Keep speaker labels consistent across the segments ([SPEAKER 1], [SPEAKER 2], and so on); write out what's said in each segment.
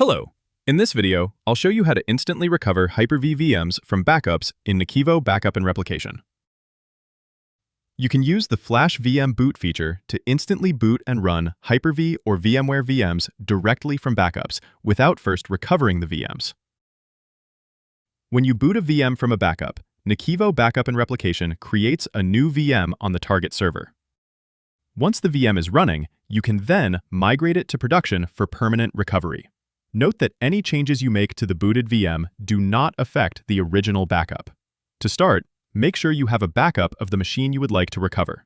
[SPEAKER 1] Hello. In this video, I'll show you how to instantly recover Hyper V VMs from backups in NAKIVO Backup and Replication. You can use the Flash VM boot feature to instantly boot and run Hyper V or VMware VMs directly from backups without first recovering the VMs. When you boot a VM from a backup, NAKIVO Backup and Replication creates a new VM on the target server. Once the VM is running, you can then migrate it to production for permanent recovery. Note that any changes you make to the booted VM do not affect the original backup. To start, make sure you have a backup of the machine you would like to recover.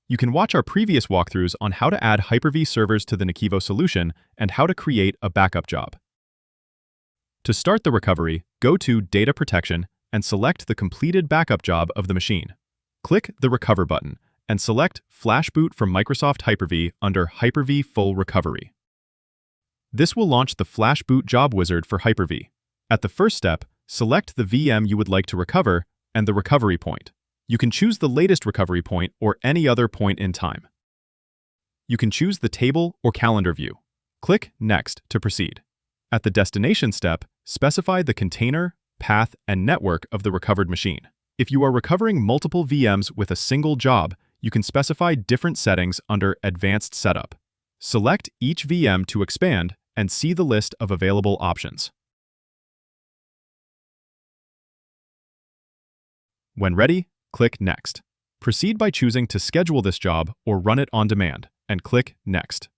[SPEAKER 1] You can watch our previous walkthroughs on how to add Hyper V servers to the NAKIVO solution and how to create a backup job. To start the recovery, go to Data Protection and select the completed backup job of the machine. Click the Recover button and select Flash Boot from Microsoft Hyper V under Hyper V Full Recovery. This will launch the Flash Boot job wizard for Hyper V. At the first step, select the VM you would like to recover and the recovery point. You can choose the latest recovery point or any other point in time. You can choose the table or calendar view. Click Next to proceed. At the destination step, specify the container, path, and network of the recovered machine. If you are recovering multiple VMs with a single job, you can specify different settings under Advanced Setup. Select each VM to expand and see the list of available options. When ready, click Next. Proceed by choosing to schedule this job or run it on demand, and click Next.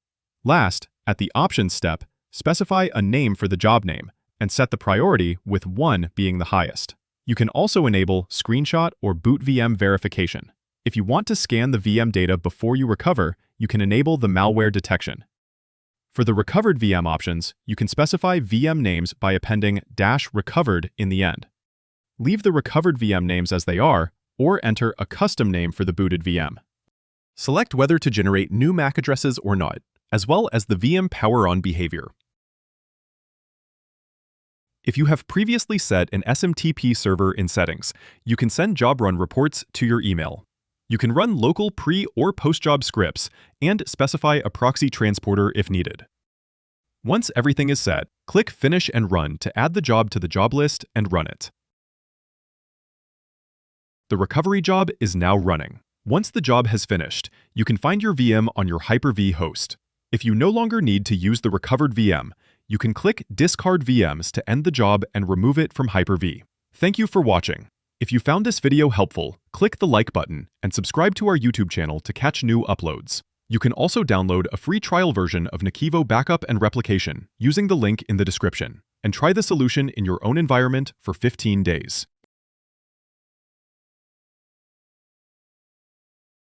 [SPEAKER 1] Last, at the Options step, specify a name for the job name and set the priority with 1 being the highest. You can also enable Screenshot or Boot VM verification. If you want to scan the VM data before you recover, you can enable the malware detection. For the recovered VM options, you can specify VM names by appending -recovered in the end. Leave the recovered VM names as they are, or enter a custom name for the booted VM. Select whether to generate new MAC addresses or not, as well as the VM power-on behavior. If you have previously set an SMTP server in settings, you can send job run reports to your email. You can run local pre- or post-job scripts and specify a proxy transporter if needed. Once everything is set, click Finish and Run to add the job to the job list and run it. The recovery job is now running. Once the job has finished, you can find your VM on your Hyper V host. If you no longer need to use the recovered VM, you can click Discard VMs to end the job and remove it from Hyper V. Thank you for watching. If you found this video helpful, click the like button and subscribe to our YouTube channel to catch new uploads. You can also download a free trial version of NAKIVO Backup and Replication using the link in the description, and try the solution in your own environment for 15 days.